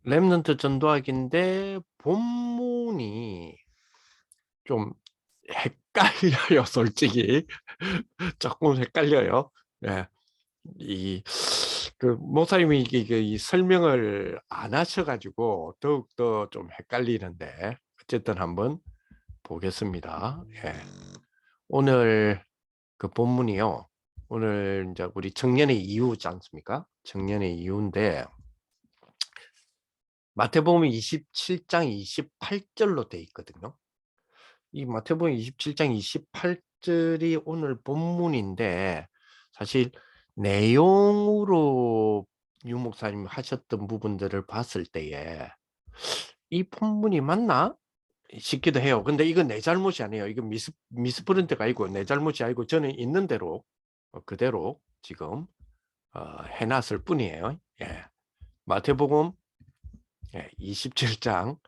랩넌트 전도학인데 본문이 좀 헷갈려요, 솔직히. 조금 헷갈려요. 예. 목사님이 이 설명을 안 하셔가지고 더욱더 좀 헷갈리는데, 어쨌든 한번 보겠습니다. 예. 오늘 그 본문이요. 오늘 이제 우리 청년의 이유지 않습니까? 청년의 이유인데, 마태복음 27장 28절로 돼 있거든요. 이 마태복음 27장 28절이 오늘 본문인데, 사실 내용으로 유 목사님 하셨던 부분들을 봤을 때에 이 본문이 맞나 싶기도 해요. 근데 이건 내 잘못이 아니에요. 이건 미스프린트가 아니고 내 잘못이 아니고 저는 있는 대로 그대로 지금 해놨을 뿐이에요. 예. 마태복음 27장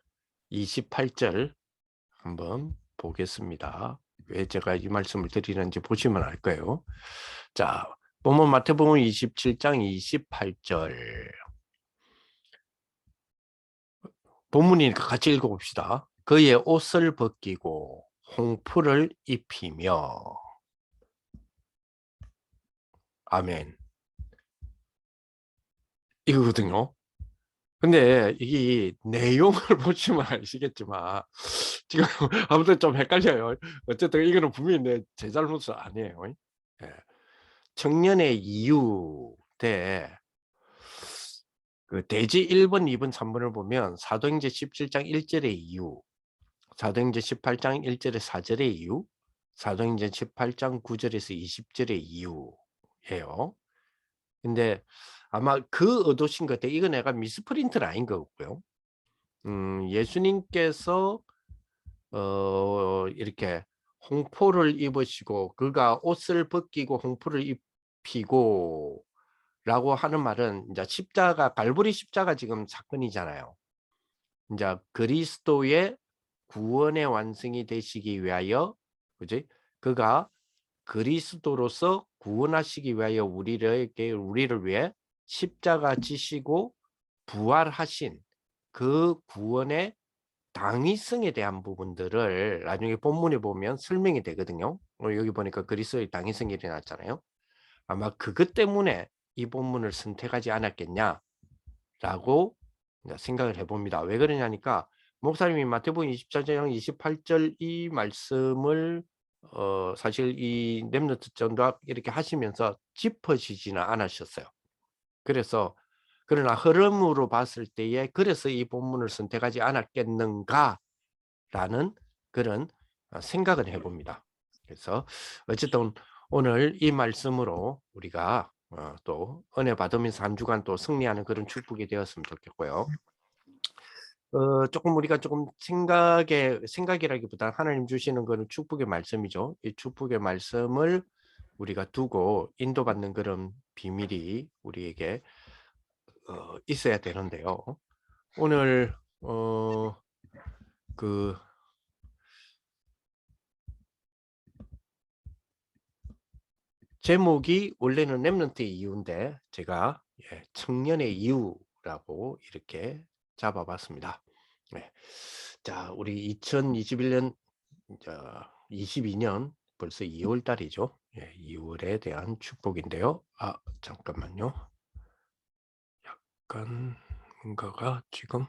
28절 한번 보겠습니다. 왜 제가 이 말씀을 드리는지 보시면 알 거예요. 자, 본문 마태복음 27장 28절. 본문이니까 같이 읽어봅시다. 그의 옷을 벗기고 홍풀을 입히며. 아멘. 이거거든요. 근데 이 내용을 보시면 아시겠지만 지금 아무튼 좀 헷갈려요. 어쨌든 이거는 분명히 제 잘못은 아니에요. 예. 청년의 이유 대 그 대지 1번, 2번, 3번을 보면 사도행전 17장 1절의 이유, 사도행전 18장 1절의 4절의 이유, 사도행전 18장 9절에서 20절의 이유예요. 근데 아마 그 의도신 것 같아요. 이거 내가 미스프린트는 아닌 거고요. 예수님께서 이렇게 홍포를 입으시고 그가 옷을 벗기고 홍포를 입히고 라고 하는 말은 이제 십자가, 갈보리 십자가 지금 사건이잖아요. 이제 그리스도의 구원의 완성이 되시기 위하여, 그지? 그가 그리스도로서 구원하시기 위하여 우리를 위해 십자가 지시고 부활하신 그 구원의 당위성에 대한 부분들을 나중에 본문에 보면 설명이 되거든요. 여기 보니까 그리스도의 당위성이 일어났잖아요. 아마 그것 때문에 이 본문을 선택하지 않았겠냐라고 생각을 해봅니다. 왜 그러냐니까 목사님이 마태복음 24장 28절 이 말씀을 사실 이 렘넌트 전도학 이렇게 하시면서 짚어지지는 않으셨어요. 그래서 그러나 흐름으로 봤을 때에 그래서 이 본문을 선택하지 않았겠는가라는 그런 생각을 해봅니다. 그래서 어쨌든 오늘 이 말씀으로 우리가 또 은혜 받으면서 한 주간 또 승리하는 그런 축복이 되었으면 좋겠고요. 조금 우리가 조금 생각이라기보다 하나님 주시는 거는 축복의 말씀이죠. 이 축복의 말씀을 우리가 두고 인도받는 그런 비밀이 우리에게 있어야 되는데요. 오늘 그 제목이 원래는 렘넌트의 이유인데 제가 청년의 이유라고 이렇게 잡아봤습니다. 네. 자, 우리 2021년 22년 벌써 2월 달이죠. 2월에 대한 축복인데요. 잠깐만요. 약간 뭔가가 지금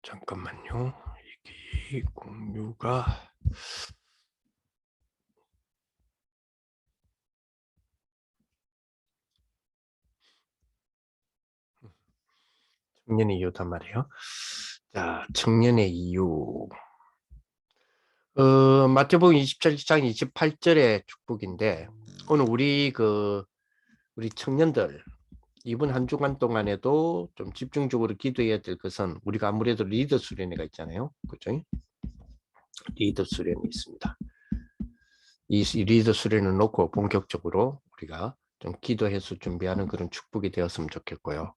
잠깐만요. 이게 공유가 청년의 이유단 말이에요. 자, 청년의 이유. 마태복음 27장 28절의 축복인데 오늘 우리 청년들 이번 한 주간 동안에도 좀 집중적으로 기도해야 될 것은 우리가 아무래도 리더 수련회가 있잖아요. 그죠? 리더 수련이 있습니다. 이 리더 수련을 놓고 본격적으로 우리가 좀 기도해서 준비하는 그런 축복이 되었으면 좋겠고요.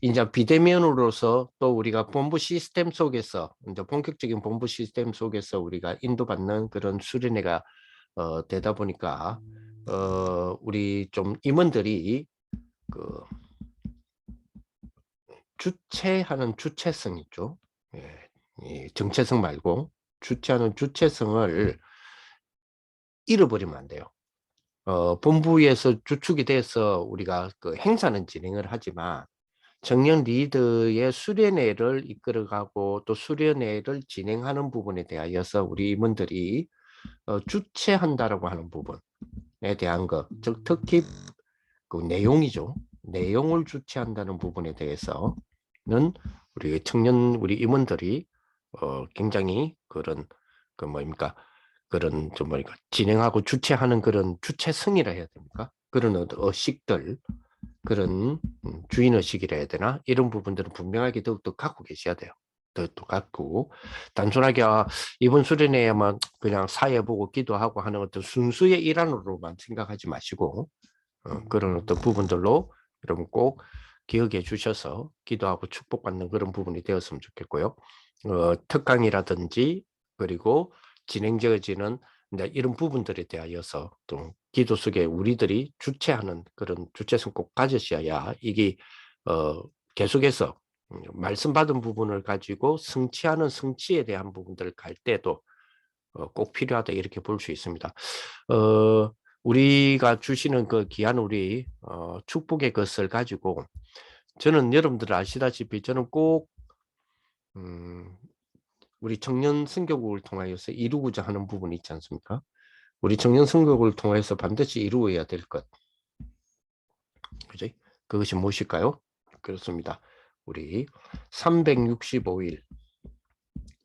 이제 비대면으로서 또 우리가 본부 시스템 속에서 이제 본격적인 본부 시스템 속에서 우리가 인도받는 그런 수련회가 되다 보니까 우리 좀 임원들이 그 주체하는 주체성 있죠. 예, 이 정체성 말고 주체하는 주체성을 잃어버리면 안 돼요. 본부에서 주축이 돼서 우리가 그 행사는 진행을 하지만 청년 리더의 수련회를 이끌어가고 또 수련회를 진행하는 부분에 대하여서 우리 임원들이 주체한다라고 하는 부분에 대한 것, 즉 특히 그 내용이죠. 내용을 주체한다는 부분에 대해서는 우리 청년 우리 임원들이 굉장히 그런 그 뭐입니까? 그런 좀 뭐니까 진행하고 주체하는 그런 주체성이라 해야 됩니까? 그런 의식들 그런 주인의식이라 해야 되나? 이런 부분들은 분명하게 더욱더 갖고 계셔야 돼요. 더욱더 갖고 단순하게 이번 수련회에만 그냥 사회 보고 기도하고 하는 어떤 순수의 일환으로만 생각하지 마시고 그런 어떤 부분들로 여러분 꼭 기억해 주셔서 기도하고 축복받는 그런 부분이 되었으면 좋겠고요. 특강이라든지 그리고 진행되어지는 이런 부분들에 대하여서 또 기도 속에 우리들이 주체하는 그런 주체성 꼭 가지셔야 이게 계속해서 말씀 받은 부분을 가지고 성취하는 성취에 대한 부분들을 갈 때도 꼭 필요하다 이렇게 볼 수 있습니다. 우리가 주시는 그 귀한 우리 축복의 것을 가지고 저는 여러분들 아시다시피 저는 꼭 우리 청년 선교국을 통하여서 이루고자 하는 부분이 있지 않습니까? 우리 청년 선교국을 통해서 반드시 이루어야 될 것. 그지? 그것이 무엇일까요? 그렇습니다. 우리 365일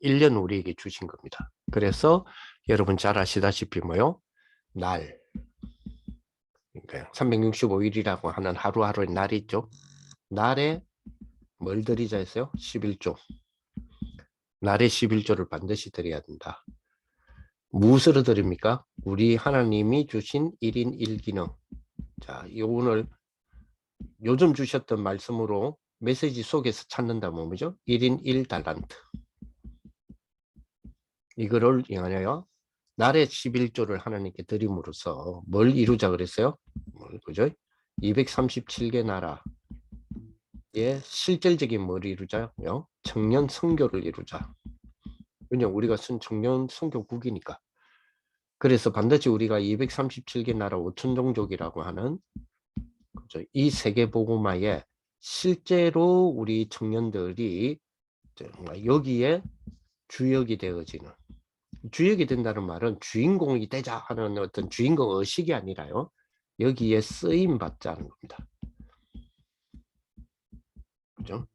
1년 우리에게 주신 겁니다. 그래서 여러분 잘 아시다시피 뭐요? 날. 그러니까 365일이라고 하는 하루하루의 날이 있죠. 날에 뭘 드리자 했어요? 11조. 날에 11조를 반드시 드려야 된다. 무엇으로 드립니까? 우리 하나님이 주신 1인 1기능. 자, 오늘 요즘 주셨던 말씀으로 메시지 속에서 찾는다면 뭐죠? 1인 1달란트. 이거를 향하여 날에 11조를 하나님께 드림으로써 뭘 이루자 그랬어요? 그죠? 237개 나라의 실질적인 뭘 이루자요? 청년 선교를 이루자. 왜냐면 우리가 쓴 청년 선교국이니까. 그래서 반드시 우리가 237개 나라 5천 종족이라고 하는 그죠? 이 세계 복음화에 실제로 우리 청년들이 여기에 주역이 되어지는 주역이 된다는 말은 주인공이 되자 하는 어떤 주인공 의식이 아니라요. 여기에 쓰임 받자는 겁니다. 그죠?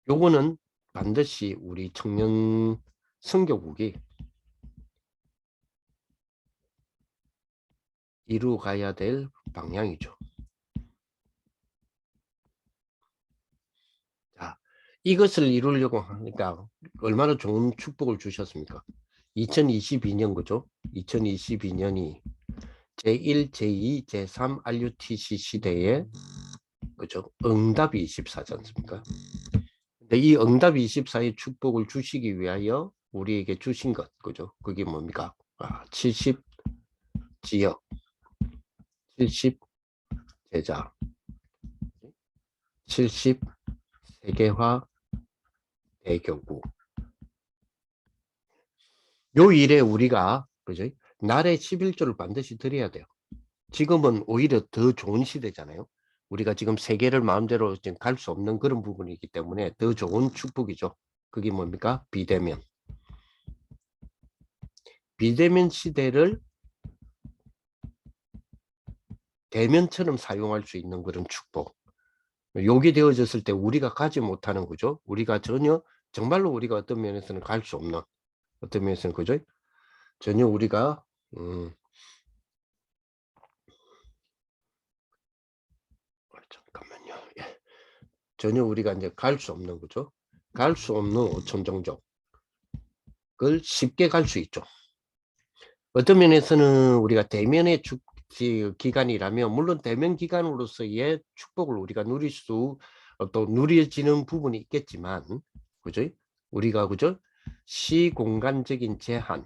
요거는 반드시 우리 청년 선교국이 이루어가야 될 방향이죠. 자, 이것을 이루려고 하니까 얼마나 좋은 축복을 주셨습니까? 2022년 그죠? 2022년이 제1, 제2, 제3 RUTC 시대에 그죠? 응답 24지 않습니까? 근데 이 응답 24의 축복을 주시기 위하여 우리에게 주신 것 그죠? 그게 뭡니까? 70 지역, 70 제자, 70 세계화 대교구. 요 일에 우리가 그죠? 날에 11조를 반드시 드려야 돼요. 지금은 오히려 더 좋은 시대잖아요. 우리가 지금 세계를 마음대로 갈 수 없는 그런 부분이기 때문에 더 좋은 축복이죠. 그게 뭡니까? 비대면. 비대면 시대를 대면처럼 사용할 수 있는 그런 축복. 요게 되어졌을 때 우리가 가지 못하는 거죠. 우리가 정말로 우리가 어떤 면에서는 갈 수 없는 어떤 면에서는 그죠? 전혀 우리가 잠깐만요. 예. 전혀 우리가 이제 갈 수 없는 거죠. 갈 수 없는 5천 종족을 쉽게 갈 수 있죠. 어떤 면에서는 우리가 대면의 기간이라면 물론 대면 기간으로서의 축복을 우리가 누릴 수 또 누려지는 부분이 있겠지만 그죠? 우리가 그죠? 시공간적인 제한으로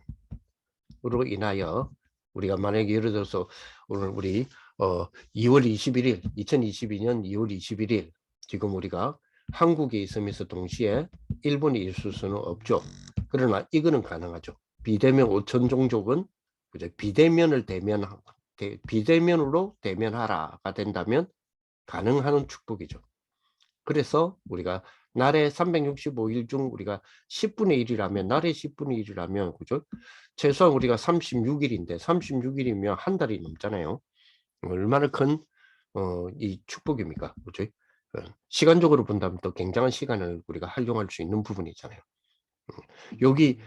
인하여 우리가 만약에 예를 들어서 오늘 우리 2월 21일 2022년 2월 21일 지금 우리가 한국에 있으면서 동시에 일본에 있을 수는 없죠. 그러나 이거는 가능하죠. 비대면 5천 종족은 그죠? 비대면으로 대면하라가 된다면 가능한 축복이죠. 그래서 우리가 날에 365일 중 우리가 10분의 1이라면 날에 10분의 1이라면 그죠? 최소한 우리가 36일인데 36일이면 한 달이 넘잖아요. 얼마나 큰 이 축복입니까? 그죠? 시간적으로 본다면 또 굉장한 시간을 우리가 활용할 수 있는 부분이잖아요. 여기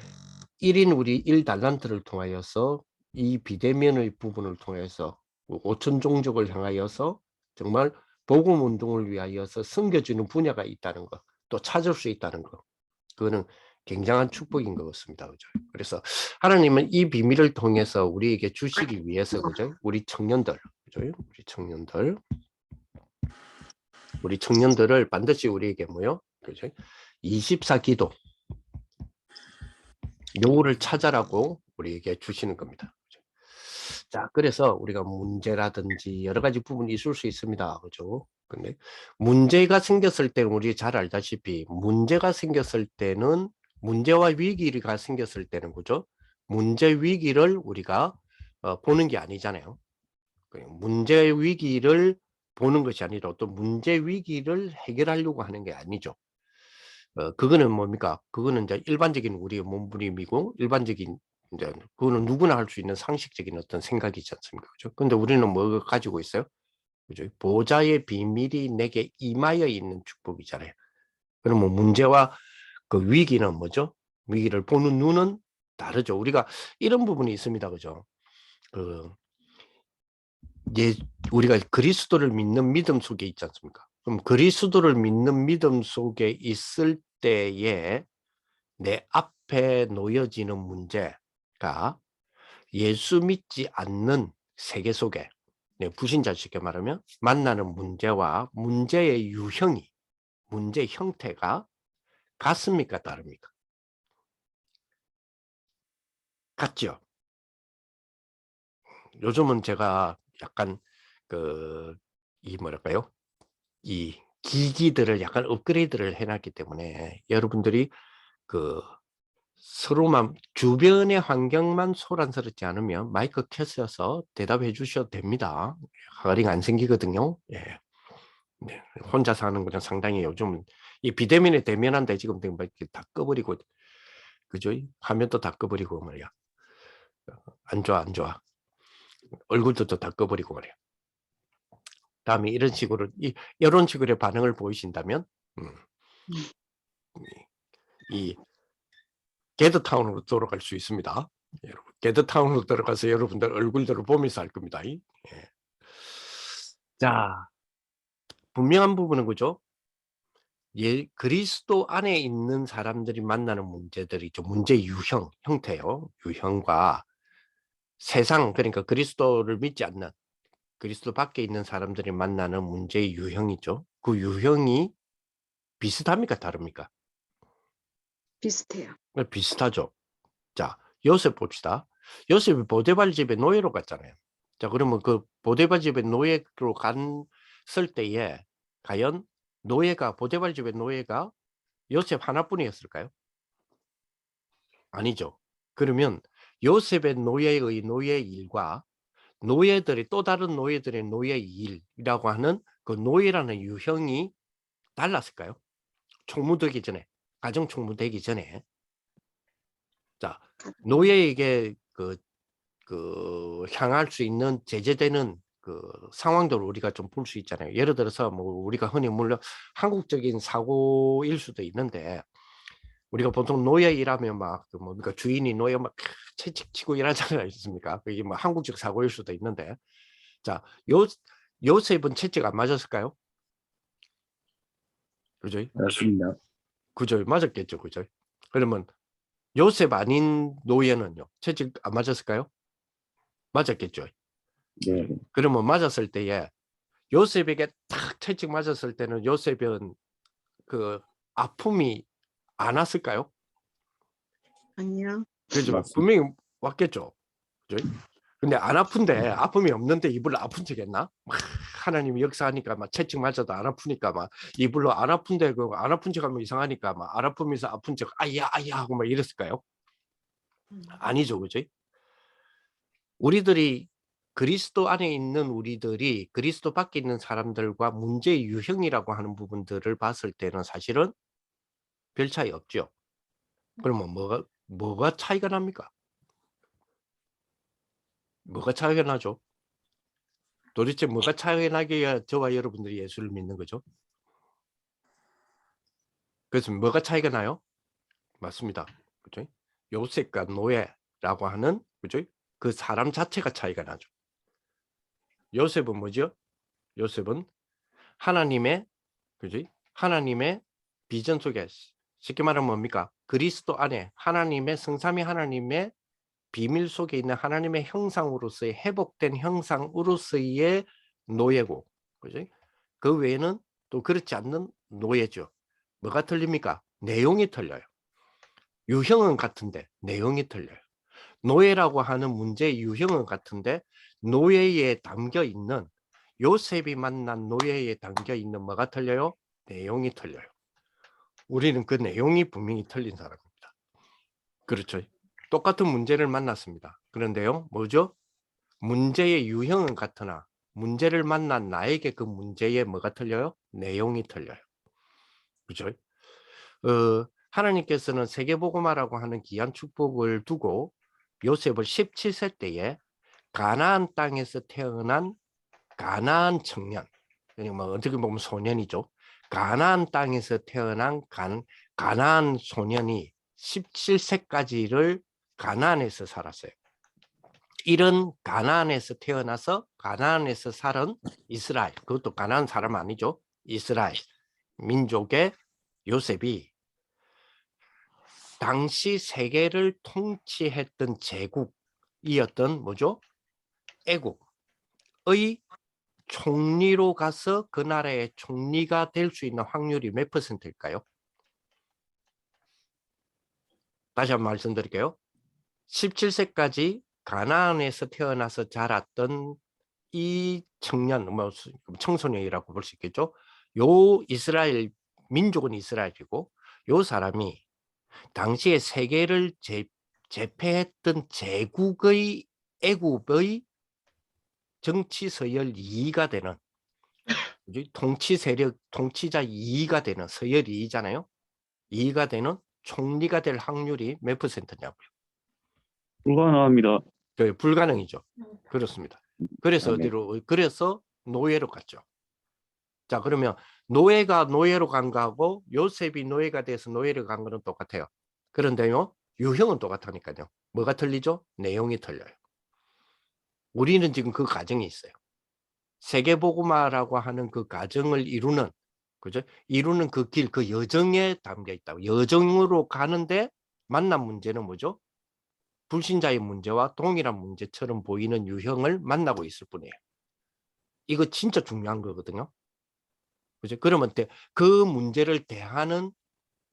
1인 우리 1달란트를 통하여서 이 비대면의 부분을 통해서 5천 종족을 향하여서 정말 복음 운동을 위하여서 섬겨주는 분야가 있다는 것, 또 찾을 수 있다는 것, 그거는 굉장한 축복인 것 같습니다. 그죠? 그래서 하나님은 이 비밀을 통해서 우리에게 주시기 위해서, 그죠? 우리 청년들, 그죠? 우리 청년들을 반드시 우리에게 뭐요? 그죠? 24기도 요구를 찾아라고 우리에게 주시는 겁니다. 자, 그래서 우리가 문제라든지 여러 가지 부분이 있을 수 있습니다. 그죠? 근데 문제가 생겼을 때는 우리 잘 알다시피 문제가 생겼을 때는 문제와 위기가 생겼을 때는 그죠? 문제 위기를 우리가 보는 게 아니잖아요. 문제 위기를 보는 것이 아니라 또 문제 위기를 해결하려고 하는 게 아니죠. 그거는 뭡니까? 그거는 이제 일반적인 우리의 몸부림이고 일반적인 이제 그거는 누구나 할 수 있는 상식적인 어떤 생각이지 않습니까? 그죠? 근데 우리는 뭐 가지고 있어요? 그죠? 보좌의 비밀이 내게 임하여 있는 축복이잖아요. 그러면 문제와 그 위기는 뭐죠? 위기를 보는 눈은 다르죠. 우리가 이런 부분이 있습니다. 그죠? 그 예, 우리가 그리스도를 믿는 믿음 속에 있지 않습니까? 그럼 그리스도를 믿는 믿음 속에 있을 때에 내 앞에 놓여지는 문제가 예수 믿지 않는 세계 속에 불신자 쉽게 말하면 만나는 문제와 문제의 유형이 문제 형태가 같습니까 다릅니까? 같죠. 요즘은 제가 약간 이 뭐랄까요? 이 기기들을 약간 업그레이드를 해놨기 때문에 여러분들이 그 서로만 주변의 환경만 소란스럽지 않으면 마이크 켜셔서 대답해 주셔도 됩니다. 가ring 안 생기거든요. 예. 네. 혼자서 하는 거는 상당히 요즘 이 비대면에 대면한데 지금 막 이렇게 다 꺼버리고 그죠? 화면도 다 꺼버리고 말이야. 안 좋아 안 좋아. 얼굴도 다 꺼버리고 말이야. 다음에 이런 식으로 반응을 보이신다면 이 게드타운으로 돌아갈 수 있습니다. 여러분, 게드타운으로 들어가서 여러분들 얼굴들을 보면서 할 겁니다. 예. 자, 분명한 부분은 그죠? 그리스도 안에 있는 사람들이 만나는 문제들이죠. 문제 유형, 형태요. 유형과 세상, 그러니까 그리스도를 믿지 않는 그리스도 밖에 있는 사람들이 만나는 문제의 유형이죠. 그 유형이 비슷합니까? 다릅니까? 비슷해요. 비슷하죠. 자, 요셉 봅시다. 요셉이 보디발 집에 노예로 갔잖아요. 자, 그러면 그 보디발 집에 노예로 갔을 때에 과연 보디발 집의 노예가 요셉 하나뿐이었을까요? 아니죠. 그러면 요셉의 노예의 노예 일과 노예들이 또 다른 노예들의 노예 일이라고 하는 그 노예라는 유형이 달랐을까요? 총무되기 전에, 가정 총무되기 전에. 자, 노예에게 향할 수 있는 제재되는 그 상황들을 우리가 좀 볼 수 있잖아요. 예를 들어서 뭐 우리가 흔히 물론 한국적인 사고일 수도 있는데 우리가 보통 노예 일하면 막그 뭡니까 주인이 노예 막 채찍치고 일하잖아요, 있습니까? 그게 뭐 한국적 사고일 수도 있는데, 자, 요셉은 채찍 안 맞았을까요? 그죠? 맞습니다. 그죠? 맞았겠죠, 그죠? 그러면 요셉 아닌 노예는요, 채찍 안 맞았을까요? 맞았겠죠. 네. 그러면 맞았을 때에 요셉에게 탁 채찍 맞았을 때는 요셉은 그 아픔이 안 왔을까요? 아니요. 그죠? 맞습니다. 분명히 왔겠죠. 그죠? 근데 안 아픈데 아픔이 없는데 이불로 아픈 척 했나? 막 하나님이 역사하니까 막 채찍 맞아도 안 아프니까 막 이불로 안 아픈데 그 안 아픈 척 하면 이상하니까 막 안 아프면서 아픈 척 아야 아야 하고 막 이랬을까요? 아니죠, 그죠? 우리들이 그리스도 안에 있는 우리들이 그리스도 밖에 있는 사람들과 문제의 유형이라고 하는 부분들을 봤을 때는 사실은 별 차이 없죠. 그러면 뭐가 차이가 납니까? 뭐가 차이가 나죠? 도대체 뭐가 차이가 나게야 저와 여러분들이 예수를 믿는 거죠? 그래서 뭐가 차이가 나요? 맞습니다. 그죠? 요셉과 노예라고 하는 그죠? 그 사람 자체가 차이가 나죠. 요셉은 뭐죠? 요셉은 하나님의 그지? 하나님의 비전 속에 쉽게 말하면 뭡니까? 그리스도 안에 하나님의 성삼위 하나님의 비밀 속에 있는 하나님의 형상으로서의 회복된 형상으로서의 노예고, 그지? 그 외에는 또 그렇지 않는 노예죠. 뭐가 틀립니까? 내용이 틀려요. 유형은 같은데 내용이 틀려요. 노예라고 하는 문제의 유형은 같은데 노예에 담겨 있는 요셉이 만난 노예에 담겨 있는 뭐가 틀려요? 내용이 틀려요. 우리는 그 내용이 분명히 틀린 사람입니다. 그렇죠. 똑같은 문제를 만났습니다. 그런데요, 뭐죠? 문제의 유형은 같으나 문제를 만난 나에게 그 문제의 뭐가 틀려요? 내용이 틀려요. 그죠? 하나님께서는 세계복음화라고 하는 귀한 축복을 두고 요셉을 17세 때에 가나안 땅에서 태어난 가나안 청년, 뭐 어떻게 보면 소년이죠. 가나안 땅에서 태어난 가나안 소년이 17세까지를 가나안에서 살았어요. 이런 가나안에서 태어나서 가나안에서 살은 이스라엘, 그것도 가나안 사람 아니죠. 이스라엘 민족의 요셉이 당시 세계를 통치했던 제국이었던 뭐죠? 애국의 총리로 가서 그 나라의 총리가 될 수 있는 확률이 몇 %일까요? 다시 한번 말씀드릴게요. 17세까지 가나안에서 태어나서 자랐던 이 청년, 뭐 청소년이라고 볼 수 있겠죠. 요 이스라엘 민족은 이스라엘이고 요 사람이 당시에 세계를 제패했던 제국의 애국의 정치 서열 2위가 되는 통치 세력 통치자 2위가 되는 서열 2위잖아요. 2위가 되는 총리가 될 확률이 몇 %냐고요. 불가능합니다. 불가능이죠. 그렇습니다. 그래서 네. 그래서 노예로 갔죠. 자, 그러면 노예가 노예로 간 거하고 요셉이 노예가 돼서 노예로 간 거는 똑같아요. 그런데요, 유형은 똑같으니까요. 뭐가 틀리죠? 내용이 틀려요. 우리는 지금 그 과정이 있어요. 세계복음화라고 하는 그 과정을 이루는, 그죠? 이루는 그 길, 그 여정에 담겨 있다고. 여정으로 가는데 만난 문제는 뭐죠? 불신자의 문제와 동일한 문제처럼 보이는 유형을 만나고 있을 뿐이에요. 이거 진짜 중요한 거거든요. 그죠? 그러면 그 문제를 대하는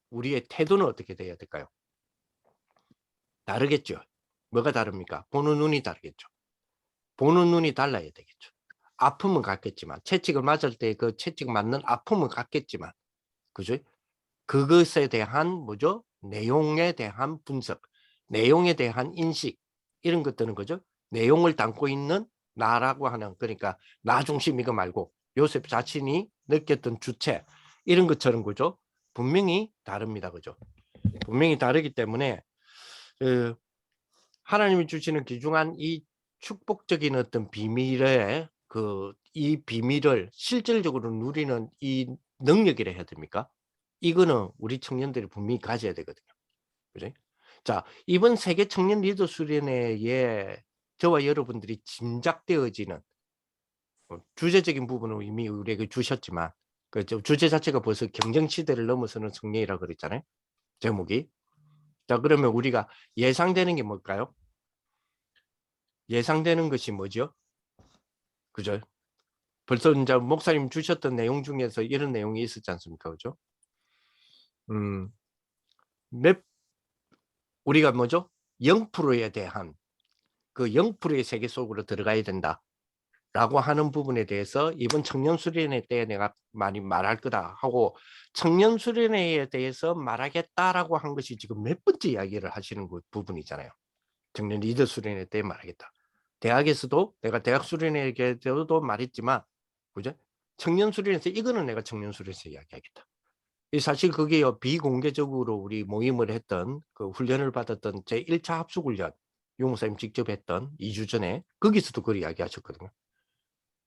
우리의 태도는 어떻게 돼야 될까요? 다르겠죠. 뭐가 다릅니까? 보는 눈이 다르겠죠. 보는 눈이 달라야 되겠죠. 아픔은 같겠지만, 채찍을 맞을 때 그 채찍 맞는 아픔은 같겠지만, 그죠? 그것에 대한 뭐죠? 내용에 대한 분석, 내용에 대한 인식, 이런 것들은 그죠? 내용을 담고 있는 나라고 하는, 그러니까 나 중심 이거 말고 요셉 자신이 느꼈던 주체, 이런 것처럼 그죠? 분명히 다릅니다. 그죠? 분명히 다르기 때문에 하나님이 주시는 귀중한 이 축복적인 어떤 비밀의 이 비밀을 실질적으로 누리는 이 능력이라 해야 됩니까? 이거는 우리 청년들이 분명히 가져야 되거든요. 그죠? 자, 이번 세계 청년 리더 수련회에 저와 여러분들이 짐작되어지는 주제적인 부분은 이미 우리에게 주셨지만 그 주제 자체가 벌써 경쟁 시대를 넘어서는 성령이라고 그랬잖아요. 제목이. 자, 그러면 우리가 예상되는 게 뭘까요? 예상되는 것이 뭐죠? 그죠? 벌써 이제 목사님 주셨던 내용 중에서 이런 내용이 있었지 않습니까? 그죠? 몇 우리가 뭐죠? 0%에 대한 그 0%의 세계 속으로 들어가야 된다라고 하는 부분에 대해서 이번 청년 수련회 때 내가 많이 말할 거다 하고 청년 수련회에 대해서 말하겠다라고 한 것이 지금 몇 번째 이야기를 하시는 그 부분이잖아요. 청년 리더 수련회 때 말하겠다. 대학에서도 내가 대학 수련회에도 말했지만, 그죠? 청년 수련회에서 이거는 내가 청년 수련회에서 이야기하겠다. 사실 그게요, 비공개적으로 우리 모임을 했던 그 훈련을 받았던 제 1차 합숙훈련, 유목사님 직접 했던 2주 전에 거기서도 그걸 이야기하셨거든요.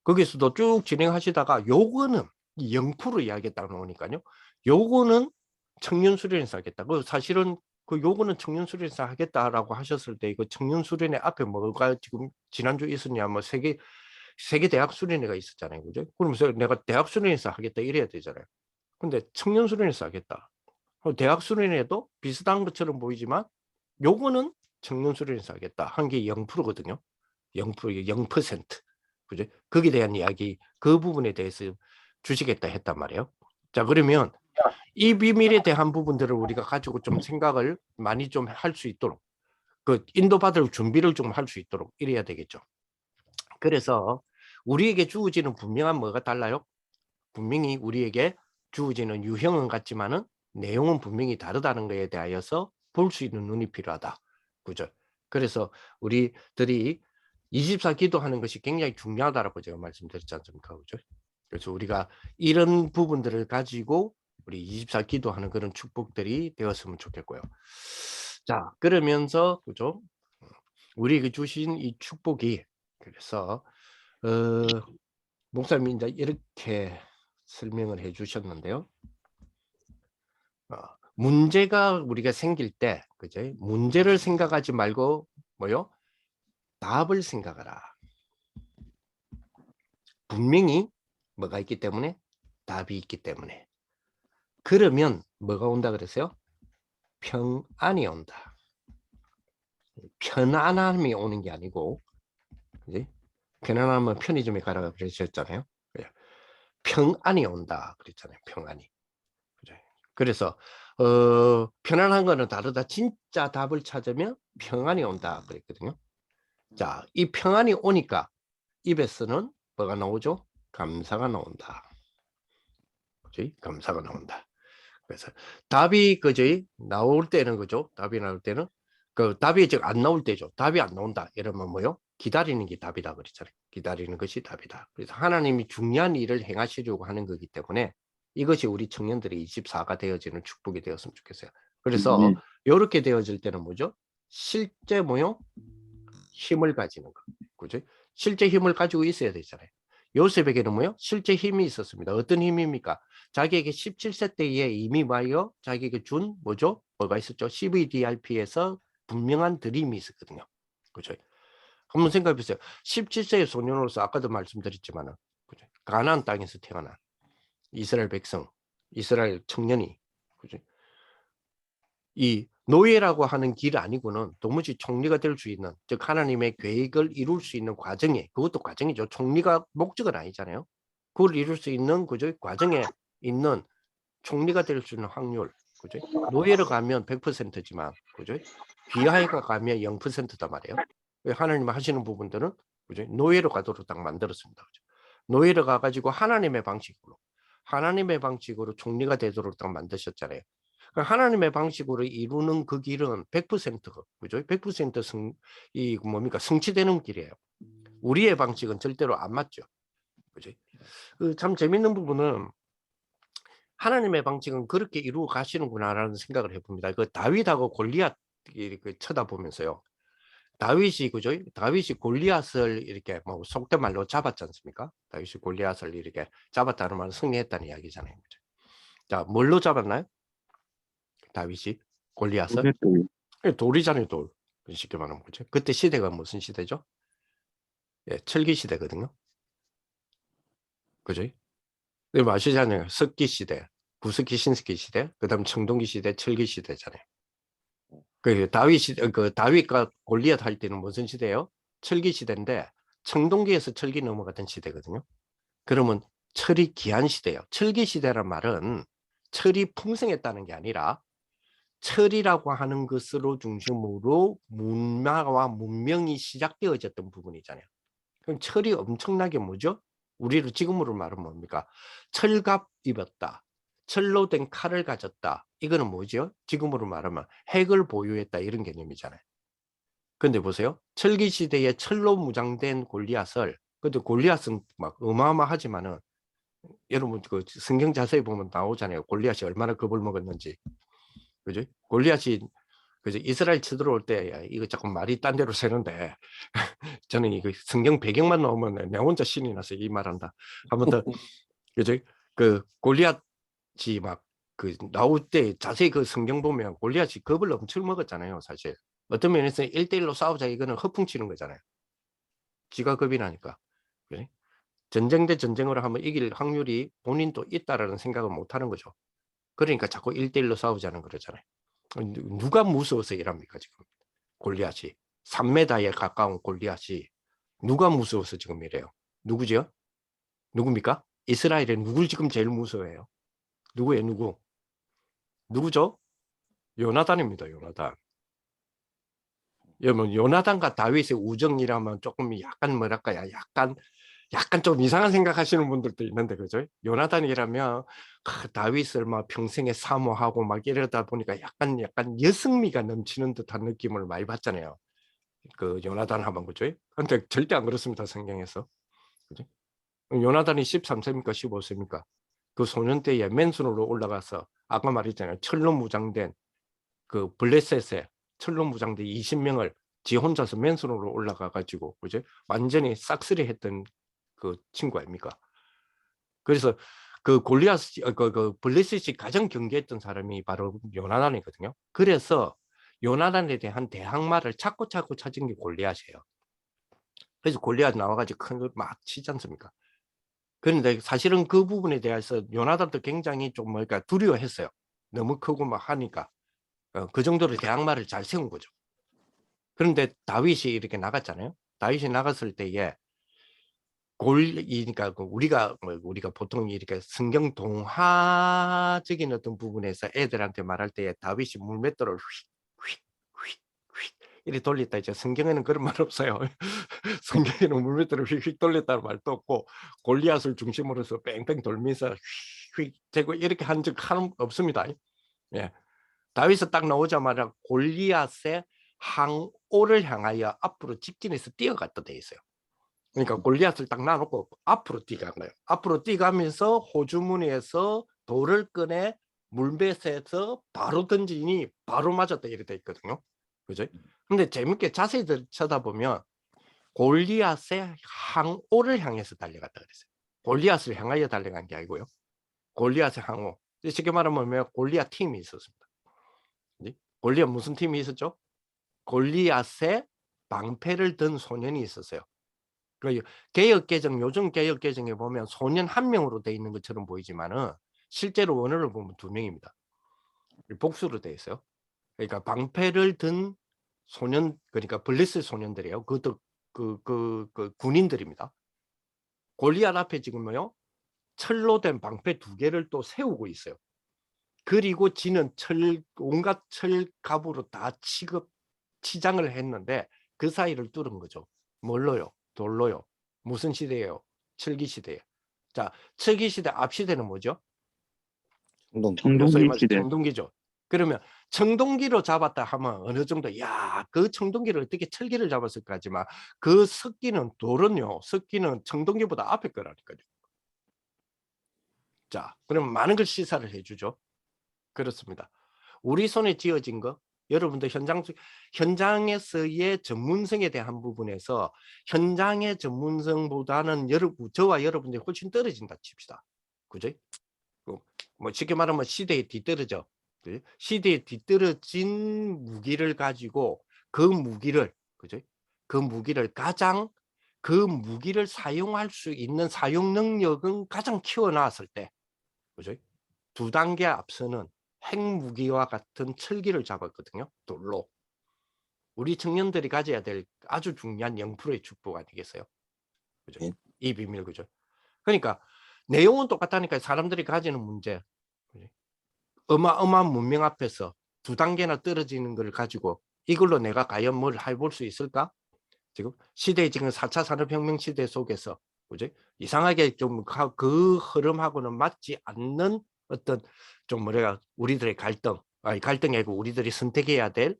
거기서도 쭉 진행하시다가 요거는 0% 이야기했다고 나오니까요. 요거는 청년 수련회에서 하겠다. 그 사실은 그 요거는 청년 수련회에서 하겠다라고 하셨을 때 이거 청년 수련회 앞에 뭐가 지금 지난주 있었냐, 뭐 세계 대학 수련회가 있었잖아요. 그죠? 그러면서 내가 대학 수련회에서 하겠다 이래야 되잖아요. 근데 청년 수련회에서 하겠다. 대학 수련회도 비슷한 것처럼 보이지만 요거는 청년 수련회에서 하겠다. 한 게 0%거든요. 0%, 0%. 그죠? 거기에 대한 이야기, 그 부분에 대해서 주시겠다 했단 말이에요. 자, 그러면 이 비밀에 대한 부분들을 우리가 가지고 좀 생각을 많이 좀 할 수 있도록, 그 인도받을 준비를 좀 할 수 있도록 이래야 되겠죠. 그래서 우리에게 주어지는 분명한 뭐가 달라요? 분명히 우리에게 주어지는 유형은 같지만은 내용은 분명히 다르다는 것에 대하여서 볼 수 있는 눈이 필요하다. 그죠? 그래서 우리들이 24 기도하는 것이 굉장히 중요하다라고 제가 말씀드렸지 않습니까? 그죠? 그래서 우리가 이런 부분들을 가지고 우리 24 기도하는 그런 축복들이 되었으면 좋겠고요. 자, 그러면서 그죠? 우리에게 주신 이 축복이, 그래서 목사님이 이제 이렇게 설명을 해 주셨는데요. 문제가 우리가 생길 때, 그죠? 문제를 생각하지 말고 뭐요? 답을 생각하라. 분명히 뭐가 있기 때문에? 답이 있기 때문에. 그러면 뭐가 온다 그랬어요? 평안이 온다. 편안함이 오는 게 아니고, 그지? 편안하면 편의점에 가라 그러셨잖아요. 평안이 온다 그랬잖아요. 평안이. 그죠? 그래서 편안한 거는 다르다. 진짜 답을 찾으면 평안이 온다 그랬거든요. 자, 이 평안이 오니까 입에서는 뭐가 나오죠? 감사가 나온다. 그지? 감사가 나온다. 그래서 답이 그지 나올 때는 그죠? 답이 나올 때는 그 답이 즉 안 나올 때죠. 답이 안 나온다. 이러면 뭐요? 기다리는 게 답이다 그랬잖아요. 기다리는 것이 답이다. 그래서 하나님이 중요한 일을 행하시려고 하는 거기 때문에 이것이 우리 청년들의 24가 되어지는 축복이 되었으면 좋겠어요. 그래서 이렇게 되어질 때는 뭐죠? 실제 뭐요? 힘을 가지는 거. 그죠? 실제 힘을 가지고 있어야 되잖아요. 요셉에게는 뭐요? 실제 힘이 있었습니다. 어떤 힘입니까? 자기에게 17세 때에 이미 와요 자기에게 준 뭐죠? 뭐가 있었죠? CVDRP에서 분명한 드림이 있었거든요. 그죠? 한번 생각해 보세요. 17세의 소년으로서 아까도 말씀드렸지만은 그죠? 가나안 땅에서 태어난 이스라엘 백성, 이스라엘 청년이 그죠? 이 노예라고 하는 길 아니고는 도무지 총리가 될 수 있는, 즉 하나님의 계획을 이룰 수 있는 과정에, 그것도 과정이죠. 총리가 목적은 아니잖아요. 그걸 이룰 수 있는 그죠? 과정에 있는 총리가 될 수 있는 확률, 그죠? 노예로 가면 100%지만, 그죠? 귀하가 가면 0%단 말이에요. 하나님 하시는 부분들은 그죠? 노예로 가도록 딱 만들었습니다. 그죠? 노예로 가가지고 하나님의 방식으로 총리가 되도록 딱 만드셨잖아요. 하나님의 방식으로 이루는 그 길은 100% 그죠? 100% 이 뭡니까? 성취되는 길이에요. 우리의 방식은 절대로 안 맞죠. 그죠? 참 재밌는 부분은 하나님의 방식은 그렇게 이루어 가시는구나라는 생각을 해봅니다. 그 다윗하고 골리앗 이렇게 쳐다보면서요. 다윗이 그죠? 다윗이 골리앗을 이렇게 뭐 속된 말로 잡았지 않습니까? 다윗이 골리앗을 이렇게 잡았다는 말은 승리했다는 이야기잖아요. 그죠? 자, 뭘로 잡았나요? 다윗이 골리앗을 돌이잖아요, 돌. 쉽게 말하면 그죠? 그때 시대가 무슨 시대죠? 예, 철기 시대거든요. 그죠? 네, 아시잖아요. 석기 시대, 구석기, 신석기 시대, 그다음 청동기 시대, 철기 시대잖아요. 그 다윗과 골리앗 할 때는 무슨 시대예요? 철기 시대인데 청동기에서 철기 넘어갔던 시대거든요. 그러면 철이 귀한 시대예요. 철기 시대란 말은 철이 풍성했다는 게 아니라 철이라고 하는 것으로 중심으로 문화와 문명이 시작되어졌던 부분이잖아요. 그럼 철이 엄청나게 뭐죠? 우리로 지금으로 말하면 뭡니까? 철갑 입었다. 철로 된 칼을 가졌다. 이거는 뭐죠? 지금으로 말하면 핵을 보유했다 이런 개념이잖아요. 근데 보세요. 철기 시대에 철로 무장된 골리앗을, 근데 골리앗은 막 어마어마하지만은 여러분 그 성경 자세히 보면 나오잖아요. 골리앗이 얼마나 겁을 먹었는지. 그죠? 골리앗이 그죠? 이스라엘 쳐들어올 때 이거 조금 말이 딴 데로 새는데 저는 이거 성경 배경만 나오면 내 혼자 신이 나서 이 말한다. 아무튼 그죠? 그 골리앗이 막 그 나올 때 자세히 그 성경 보면 골리앗이 겁을 엄청 먹었잖아요, 사실. 어떤 면에서 1대1로 싸우자 이거는 허풍치는 거잖아요. 지가 겁이 나니까. 그래? 전쟁 대 전쟁으로 하면 이길 확률이 본인도 있다라는 생각을 못 하는 거죠. 그러니까 자꾸 1대1로 싸우자는 그러잖아요. 누가 무서워서 이랍니까, 지금? 골리앗이. 3m에 가까운 골리앗이 누가 무서워서 지금 이래요? 누구죠? 누굽니까? 이스라엘에 누굴 지금 제일 무서워해요? 누구예요, 누구? 누구죠? 요나단입니다, 요나단. 여러분, 요나단과 다윗의 우정이라면 조금 약간 뭐랄까요? 약간 좀 이상한 생각하시는 분들도 있는데, 그죠? 요나단이라면 다윗을 막 평생에 사모하고 막 이러다 보니까 약간 여성미가 넘치는 듯한 느낌을 많이 받잖아요. 그 요나단 하면 그죠? 근데 절대 안 그렇습니다, 성경에서. 그죠? 요나단이 13세입니까, 15세입니까? 그 소년 때에 맨손으로 올라가서 아까 말했잖아요. 철로 무장된 그 블레셋에 철로 무장된 20명을 지 혼자서 맨손으로 올라가 가지고 그죠? 완전히 싹쓸이 했던 그 친구 아닙니까? 그래서 그 골리앗 그 블레셋이 가장 경계했던 사람이 바로 요나단이거든요. 그래서 요나단에 대한 대항마를 찾고 찾은 게 골리앗이에요. 그래서 골리앗 나와가지고 큰 거 막 치지 않습니까? 그런데 사실은 그 부분에 대해서 요나단도 굉장히 좀 뭐랄까 두려워했어요. 너무 크고 막 하니까 그 정도로 대항마를 잘 세운 거죠. 그런데 다윗이 이렇게 나갔잖아요. 다윗이 나갔을 때에 그러니까 우리가 보통 이렇게 성경 동화적인 어떤 부분에서 애들한테 말할 때에 다윗이 물맷돌을 휙휙휙휙 이렇게 돌렸다 이제 성경에는 그런 말 없어요. 성경에는 물맷돌을 휙휙 돌렸다는 말도 없고 골리앗을 중심으로서 뺑뺑 돌면서 휙휙 되고 이렇게 한 적 하나 없습니다. 예. 다윗이 딱 나오자마자 골리앗의 항오를 향하여 앞으로 직진해서 뛰어갔다 돼 있어요. 그러니까 골리앗을 딱 놔놓고 앞으로 뛰어간 거예요. 앞으로 뛰어가면서 호주머니에서 돌을 꺼내 물맷에서 바로 던지니 바로 맞았다 이렇게 돼 있거든요. 그죠? 근데 재밌게 자세히 쳐다보면 골리앗의 항오를 향해서 달려갔다 그랬어요. 골리앗을 향하여 달려간 게 아니고요. 골리앗의 항오. 쉽게 말하면 골리앗 팀이 있었습니다. 골리앗 무슨 팀이 있었죠? 골리앗의 방패를 든 소년이 있었어요. 개역개정, 요즘 개역개정에 보면 소년 한 명으로 돼 있는 것처럼 보이지만은 실제로 원어를 보면 두 명입니다. 복수로 돼 있어요. 그러니까 방패를 든 소년, 그러니까 블레셋 소년들이에요. 그것도 그 군인들입니다. 골리앗 앞에 지금요 철로 된 방패 2개를 또 세우고 있어요. 그리고 지는 온갖 철갑으로 다 치장을 했는데 그 사이를 뚫은 거죠. 뭘로요? 돌로요. 무슨 시대예요? 철기 시대예요. 자, 철기 시대 앞 시대는 뭐죠? 요소위 청동기 말해서 시대. 청동기죠. 그러면 청동기로 잡았다 하면 어느 정도 그 청동기를 어떻게 철기를 잡았을까 하지만 그 석기는 돌은요. 석기는 청동기보다 앞에 거라니까요. 자, 그럼 많은 걸 시사를 해주죠. 그렇습니다. 우리 손에 쥐어진 거 여러분들 현장에서의 전문성에 대한 부분에서 현장의 전문성보다는 저와 여러분들이 훨씬 떨어진다 칩시다. 그죠? 뭐 쉽게 말하면 시대에 뒤떨어져. 그죠? 시대에 뒤떨어진 무기를 가지고 그 무기를 그죠? 그 무기를 사용할 수 있는 사용 능력은 가장 키워놨을 때 그죠? 2단계 앞서는 핵무기와 같은 철기를 잡았거든요. 돌로. 우리 청년들이 가져야 될 아주 중요한 0%의 축복 아니겠어요? 그죠? 예. 이 비밀 그죠? 그러니까 내용은 똑같다니까 사람들이 가지는 문제. 어마어마한 문명 앞에서 두 단계나 떨어지는 걸 가지고 이걸로 내가 과연 뭘 해볼 수 있을까? 지금 지금 4차 산업혁명 시대 속에서 그죠? 이상하게 좀 그 흐름하고는 맞지 않는 어떤 좀 뭐랄까 우리들의 갈등, 아니 갈등이 아니고 우리들이 선택해야 될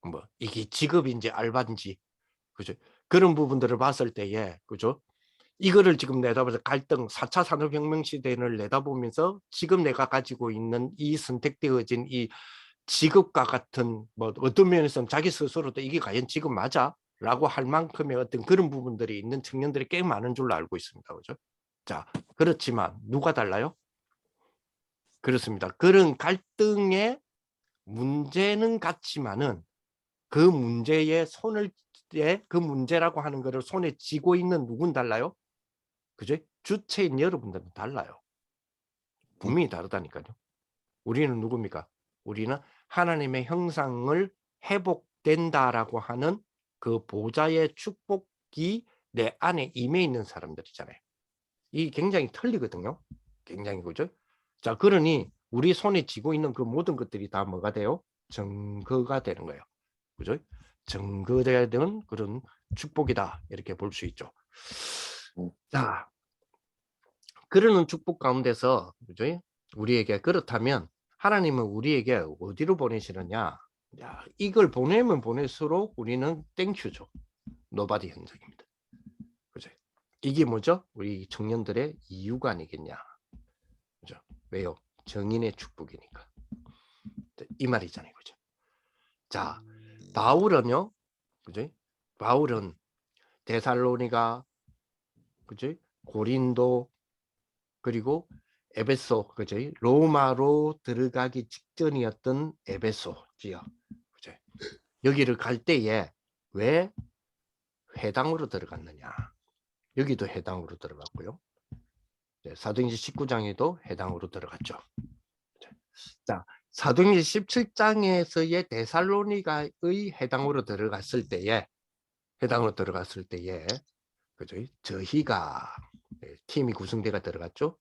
뭐 이게 직업인지 알바인지 그죠? 그런 부분들을 봤을 때에 그죠? 이거를 지금 내다보면서 갈등 4차 산업혁명 시대를 내다보면서 지금 내가 가지고 있는 이 선택되어진 이 직업과 같은 뭐 어떤 면에서는 자기 스스로도 이게 과연 직업 맞아? 라고 할 만큼의 어떤 그런 부분들이 있는 청년들이 꽤 많은 줄로 알고 있습니다. 그죠? 자, 그렇지만 누가 달라요? 그렇습니다. 그런 갈등의 문제는 같지만은 그 문제의 손을 그 문제라고 하는 것을 손에 쥐고 있는 누군 달라요? 그죠? 주체인 여러분들은 달라요. 분명히 다르다니까요. 우리는 누굽니까? 우리는 하나님의 형상을 회복된다라고 하는 그 보좌의 축복이 내 안에 임해 있는 사람들이잖아요. 이 굉장히 틀리거든요. 굉장히 그죠? 자, 그러니 우리 손에 쥐고 있는 그 모든 것들이 다 뭐가 돼요? 증거가 되는 거예요. 그죠? 증거되는 그런 축복이다. 이렇게 볼 수 있죠. 자, 그러는 축복 가운데서 그죠? 우리에게 그렇다면 하나님은 우리에게 어디로 보내시느냐? 야, 이걸 보내면 보낼수록 우리는 땡큐죠. 노바디 현상입니다. 그죠? 이게 뭐죠? 우리 청년들의 이유가 아니겠냐? 그죠? 왜요? 정인의 축복이니까. 이 말이잖아요. 그죠? 자, 바울은요. 그죠? 바울은 데살로니가 그죠? 고린도 그리고 에베소, 그죠? 로마로 들어가기 직전이었던 에베소 지역, 그죠? 여기를 갈 때에 왜 회당으로 들어갔느냐? 여기도 회당으로 들어갔고요. 사도행전 19장에도 회당으로 들어갔죠. 자, 사도행전 17장에서의 데살로니가의 회당으로 들어갔을 때에, 그죠? 저희가 팀이 구성돼가 들어갔죠.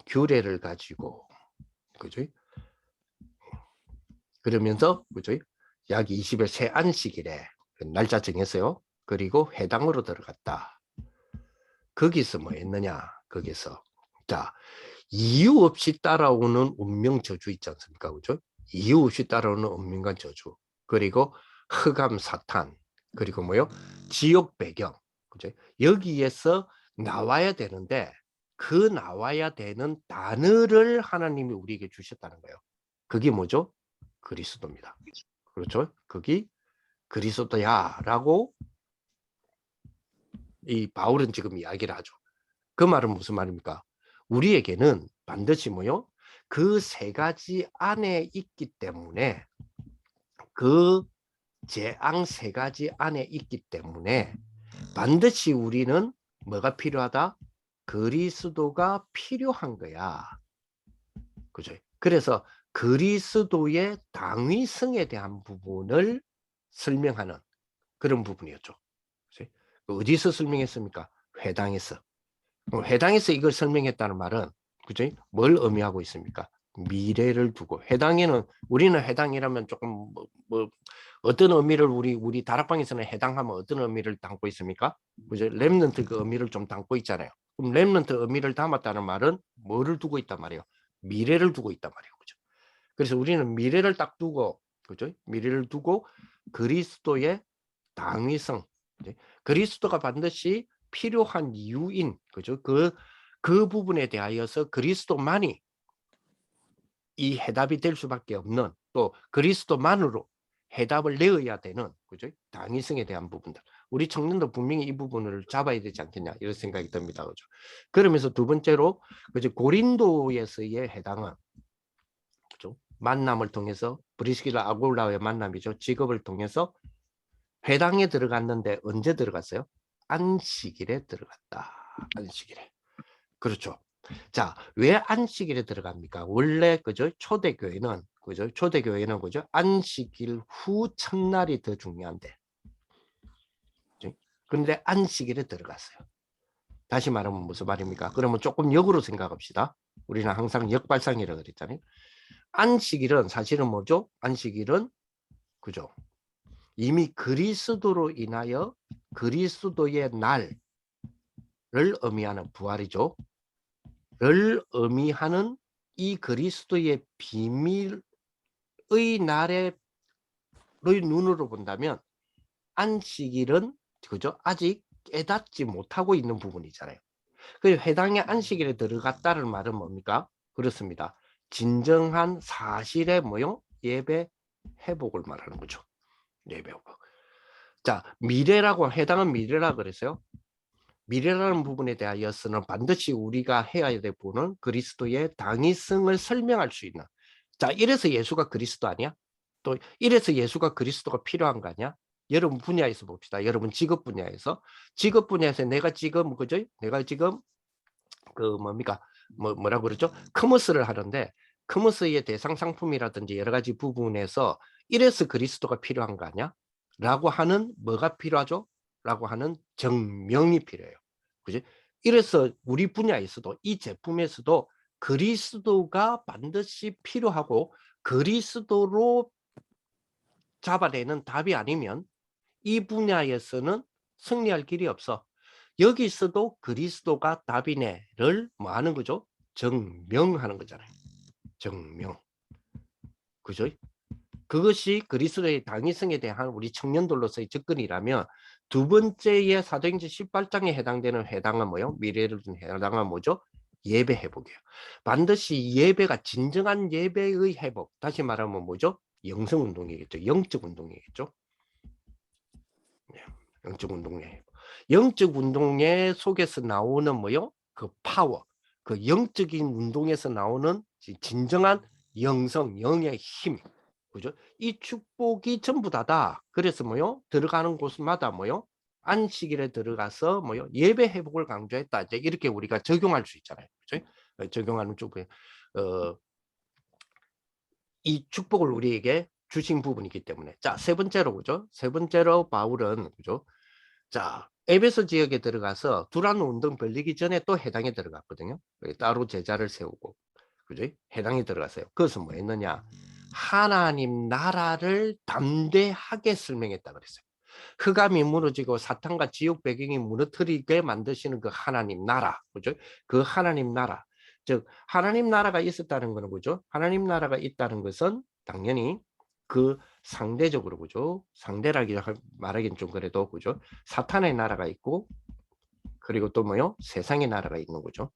규례를 가지고, 그죠? 그러면서 그죠? 약 20일 새 안식일에 날짜 정했어요. 그리고 회당으로 들어갔다. 거기서 뭐 했느냐? 거기서 자, 이유 없이 따라오는 운명 저주 있지 않습니까? 그죠? 이유 없이 따라오는 운명과 저주. 그리고 흑암 사탄. 그리고 뭐요? 지옥 배경. 그죠? 여기에서 나와야 되는데 그 나와야 되는 단어를 하나님이 우리에게 주셨다는 거예요. 그게 뭐죠? 그리스도입니다. 그렇죠? 그게 그리스도야라고 이 바울은 지금 이야기를 하죠. 그 말은 무슨 말입니까? 우리에게는 반드시 뭐요? 그 세 가지 안에 있기 때문에 그 재앙 세 가지 안에 있기 때문에 반드시 우리는 뭐가 필요하다? 그리스도가 필요한 거야. 그죠? 그래서 그리스도의 당위성에 대한 부분을 설명하는 그런 부분이었죠. 그치? 어디서 설명했습니까? 회당에서. 회당에서 이걸 설명했다는 말은 그죠? 뭘 의미하고 있습니까? 미래를 두고 회당에는 우리는 회당이라면 조금 뭐 어떤 의미를 우리 다락방에서는 해당하면 어떤 의미를 담고 있습니까? 그죠? 렘넌트 그 의미를 좀 담고 있잖아요. 그럼 렘넌트 의미를 담았다는 말은 뭐를 두고 있단 말이에요? 미래를 두고 있단 말이에요. 그죠? 그래서 우리는 미래를 딱 두고 그죠? 미래를 두고 그리스도의 당위성, 그리스도가 반드시 필요한 이유인 그죠? 그 부분에 대하여서 그리스도만이 이 해답이 될 수밖에 없는 또 그리스도만으로 해답을 내어야 되는 그죠? 당위성에 대한 부분들. 우리 청년도 분명히 이 부분을 잡아야 되지 않겠냐 이런 생각이 듭니다. 그죠? 그러면서 두 번째로 그죠? 고린도에서의 해당은 그죠? 만남을 통해서 브리스길라 아굴라의 만남이죠. 직업을 통해서 회당에 들어갔는데 언제 들어갔어요? 안식일에 들어갔다. 안식일에. 그렇죠. 자, 왜 안식일에 들어갑니까? 원래 그죠? 초대교회는 그죠? 초대교회는 그죠? 안식일 후 첫날이 더 중요한데. 그런데 안식일에 들어갔어요. 다시 말하면 무슨 말입니까? 그러면 조금 역으로 생각합시다. 우리는 항상 역발상이라고 그랬잖아요. 안식일은 사실은 뭐죠? 안식일은 그죠? 이미 그리스도로 인하여 그리스도의 날을 의미하는 부활이죠. 를 의미하는 이 그리스도의 비밀의 날의 눈으로 본다면 안식일은 그죠? 아직 깨닫지 못하고 있는 부분이잖아요. 그 해당의 안식일에 들어갔다는 말은 뭡니까? 그렇습니다. 진정한 사실의 뭐요? 예배 회복을 말하는 거죠. 예배 회복. 자, 미래라고 해당은 미래라 그랬어요. 미래라는 부분에 대하여서는 반드시 우리가 해야 될 부분은 그리스도의 당위성을 설명할 수 있는. 자, 이래서 예수가 그리스도 아니야? 또 이래서 예수가 그리스도가 필요한 거 아니야? 여러분 분야에서 봅시다. 여러분 직업 분야에서 내가 지금 그죠? 내가 지금 그 뭡니까? 뭐라고 그러죠? 커머스를 하는데 커머스의 대상 상품이라든지 여러 가지 부분에서 이래서 그리스도가 필요한 거 아니야? 라고 하는 뭐가 필요하죠? 라고 하는 증명이 필요해요. 그지? 이래서 우리 분야에서도 이 제품에서도 그리스도가 반드시 필요하고 그리스도로 잡아내는 답이 아니면 이 분야에서는 승리할 길이 없어. 여기서도 그리스도가 답이네를 뭐 하는 거죠? 증명하는 거잖아요. 증명. 그죠? 그것이 그리스도의 당위성에 대한 우리 청년들로서의 접근이라면 두 번째의 사도행전 18장에 해당은 뭐요? 미래를 해당한 뭐죠? 예배 회복이에요. 반드시 예배가 진정한 예배의 회복. 다시 말하면 뭐죠? 영성 운동이겠죠. 영적 운동이겠죠. 영적 운동회. 영적 운동회 속에서 나오는 뭐요? 그 파워. 그 영적인 운동에서 나오는 진정한 영성, 영의 힘. 그죠? 이 축복이 전부 다다. 그래서 뭐요? 들어가는 곳마다 뭐요? 안식일에 들어가서 뭐요? 예배 회복을 강조했다. 이제 이렇게 우리가 적용할 수 있잖아요. 그죠? 적용하는 쪽에 이 축복을 우리에게 주신 부분이기 때문에. 자, 세 번째로 그죠? 세 번째로 바울은 그죠? 자, 에베소 지역에 들어가서 두란 운동 벌리기 전에 또 해당에 들어갔거든요. 따로 제자를 세우고, 그죠? 해당에 들어갔어요. 그것은 뭐 했느냐? 하나님 나라를 담대하게 설명했다 그랬어요. 흑암이 무너지고 사탄과 지옥 배경이 무너뜨리게 만드시는 그 하나님 나라, 그죠? 그 하나님 나라, 즉 하나님 나라가 있었다는 거는 그죠? 하나님 나라가 있다는 것은 당연히 그 상대적으로 그죠? 상대라기 말하기는 좀 그래도 그죠? 사탄의 나라가 있고 그리고 또 뭐요? 세상의 나라가 있는 거죠.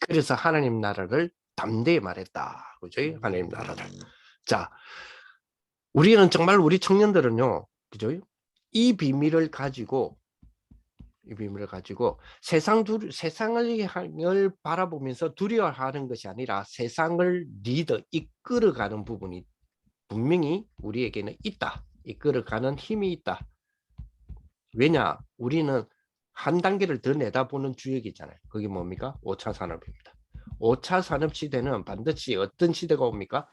그래서 하나님 나라를 담대히 말했다, 그죠? 하나님 나라를. 자, 우리는 정말 우리 청년들은요, 그죠? 이 비밀을 가지고 세상을 바라보면서 두려워하는 것이 아니라 세상을 이끌어가는 부분이 분명히 우리에게는 있다. 이끌어가는 힘이 있다. 왜냐? 우리는 한 단계를 더 내다보는 주역이잖아요. 그게 뭡니까? 5차 산업입니다. 5차 산업 시대는 반드시 어떤 시대가 옵니까?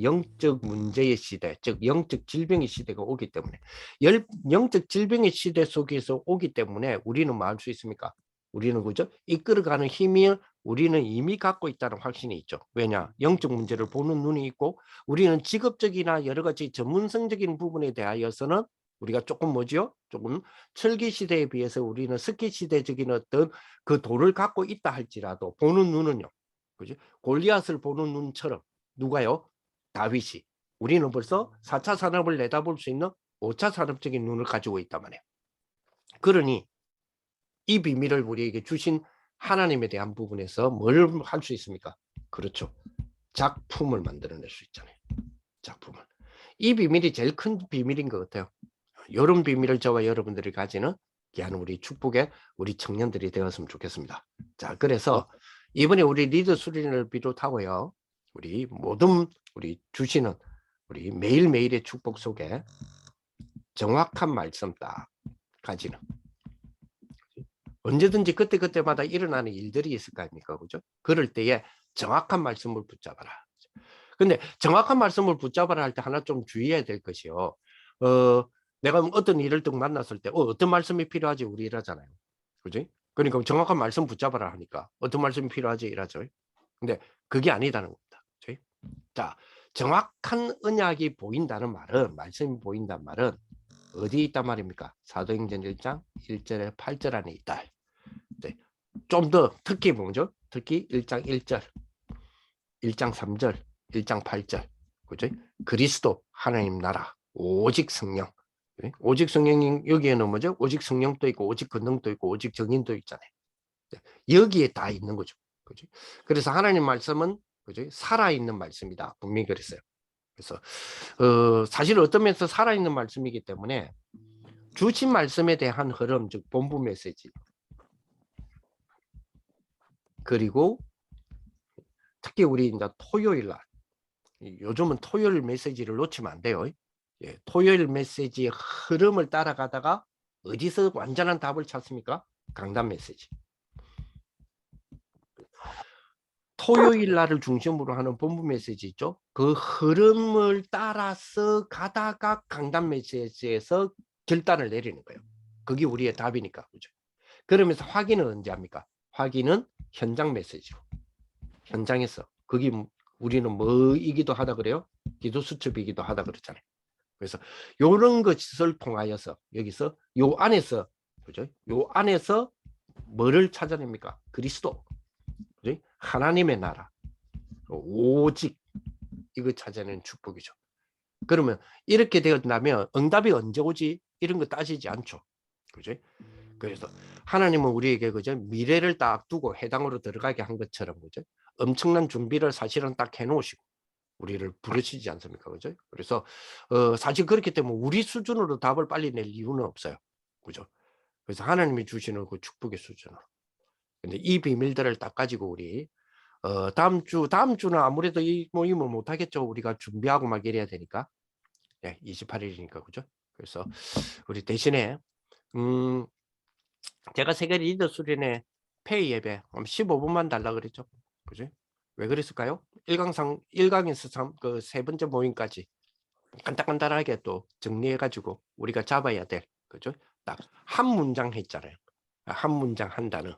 영적 문제의 시대, 즉 영적 질병의 시대가 오기 때문에 영적 질병의 시대 속에서 오기 때문에 우리는 뭐 할 수 있습니까? 우리는 그죠? 이끌어가는 힘이 우리는 이미 갖고 있다는 확신이 있죠. 왜냐? 영적 문제를 보는 눈이 있고 우리는 직업적이나 여러 가지 전문성적인 부분에 대하여서는 우리가 조금 뭐지요? 조금 철기 시대에 비해서 우리는 석기 시대적인 어떤 그 도를 갖고 있다 할지라도 보는 눈은요. 그죠? 골리앗을 보는 눈처럼 누가요? 다윗이. 우리는 벌써 4차 산업을 내다볼 수 있는 5차 산업적인 눈을 가지고 있단 말이에요. 그러니 이 비밀을 우리에게 주신 하나님에 대한 부분에서 뭘 할 수 있습니까? 그렇죠. 작품을 만들어낼 수 있잖아요. 작품을. 이 비밀이 제일 큰 비밀인 것 같아요. 이런 비밀을 저와 여러분들이 가지는 귀한 우리 축복의 우리 청년들이 되었으면 좋겠습니다. 자, 그래서 이번에 우리 리더 수련을 비롯하고요. 우리 모든 우리 주시는 우리 매일매일의 축복 속에 정확한 말씀 딱 가지는 언제든지 그때그때마다 일어나는 일들이 있을 거 아닙니까? 그죠? 그럴 때에 정확한 말씀을 붙잡아라. 근데 정확한 말씀을 붙잡아라 할 때 하나 좀 주의해야 될 것이요. 내가 어떤 일을 딱 만났을 때 어떤 말씀이 필요하지 우리 이러잖아요. 그지? 그러니까 정확한 말씀 붙잡아라 하니까 어떤 말씀이 필요하지 이러죠. 근데 그게 아니다는 겁니다. 자, 정확한 언약이 보인다는 말은, 말씀이 보인다는 말은 어디에 있단 말입니까? 사도행전 1장 1절에 8절 안에 있다. 네. 좀 더 특히 뭐죠? 특히 1장 1절, 1장 3절, 1장 8절. 그죠? 그리스도 하나님 나라 오직 성령. 네? 오직 성령이 여기에는 뭐죠? 오직 성령도 있고 오직 권능도 있고 오직 정인도 있잖아요. 네. 여기에 다 있는 거죠. 그죠? 그래서 하나님 말씀은 그죠? 살아있는 말씀이다. 분명히 그랬어요. 그래서 사실 어떤 면에서 살아있는 말씀이기 때문에 주신 말씀에 대한 흐름, 즉 본부 메시지, 그리고 특히 우리 이제 토요일 날, 요즘은 토요일 메시지를 놓치면 안 돼요. 예, 토요일 메시지의 흐름을 따라가다가 어디서 완전한 답을 찾습니까? 강단 메시지. 토요일 날을 중심으로 하는 본부 메시지 있죠. 그 흐름을 따라서 가다가 강단 메시지에서 결단을 내리는 거예요. 그게 우리의 답이니까. 그죠? 그러면서 확인은 언제 합니까? 확인은 현장 메시지로. 현장에서. 그게 우리는 뭐이기도 하다 그래요? 기도 수첩이기도 하다 그랬잖아요. 그래서 요런 것을 통하여서 여기서 요 안에서 그죠? 요 안에서 뭐를 찾아냅니까? 그리스도. 그죠? 하나님의 나라. 오직 이거 찾아내는 축복이죠. 그러면 이렇게 되었다면 응답이 언제 오지? 이런 거 따지지 않죠. 그죠? 그래서 하나님은 우리에게 그죠? 미래를 딱 두고 해당으로 들어가게 한 것처럼 그죠? 엄청난 준비를 사실은 딱 해놓으시고 우리를 부르시지 않습니까? 그죠? 그래서 사실 그렇기 때문에 우리 수준으로 답을 빨리 낼 이유는 없어요. 그죠? 그래서 하나님이 주시는 그 축복의 수준으로. 근데 이 비밀들을 딱 가지고 우리 다음 주는 아무래도 이 모임을 못 하겠죠. 우리가 준비하고 막 이래야 되니까. 네, 28일이니까 그죠? 그래서 우리 대신에 제가 세계 리더 수련회 페이 예배 15분만 달라 그랬죠. 그죠? 왜 그랬을까요? 1강에서 그 세 번째 모임까지 간단하게 또 정리해가지고 우리가 잡아야 될, 그죠? 딱 한 문장 했잖아요. 한 문장 한 단어.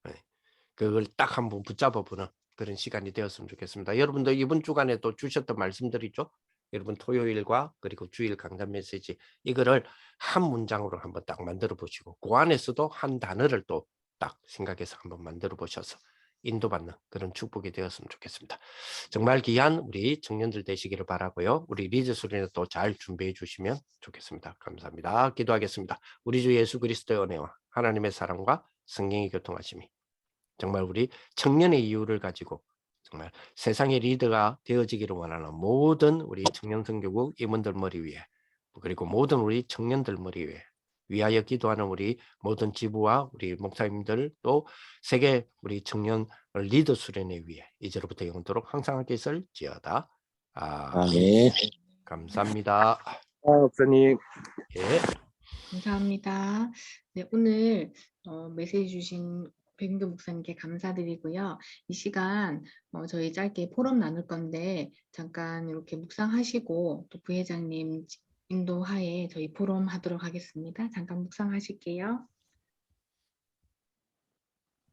네. 그걸 딱 한번 붙잡아 보는 그런 시간이 되었으면 좋겠습니다. 여러분들 이번 주간에 또 주셨던 말씀들이죠. 여러분 토요일과 그리고 주일 강단 메시지 이거를 한 문장으로 한번 딱 만들어 보시고 그 안에서도 한 단어를 또 딱 생각해서 한번 만들어 보셔서 인도받는 그런 축복이 되었으면 좋겠습니다. 정말 귀한 우리 청년들 되시기를 바라고요. 우리 리즈 수련회 또 잘 준비해 주시면 좋겠습니다. 감사합니다. 기도하겠습니다. 우리 주 예수 그리스도의 은혜와 하나님의 사랑과 성령의 교통하심이 정말 우리 청년의 이유를 가지고 정말 세상의 리더가 되어지기를 원하는 모든 우리 청년 선교국 임원들 머리 위에 그리고 모든 우리 청년들 머리 위에 위하여 기도하는 우리 모든 지부와 우리 목사님들 또 세계 우리 청년 리더 수련회 위에 이제로부터 영원토록 항상 함께 있을지어다. 네. 감사합니다. 목사님. 예. 감사합니다. 네, 오늘 메시지 주신 백인도 목사님께 감사드리고요. 이 시간 저희 짧게 포럼 나눌 건데 잠깐 이렇게 묵상하시고 또 부회장님 인도하에 저희 포럼 하도록 하겠습니다. 잠깐 묵상하실게요.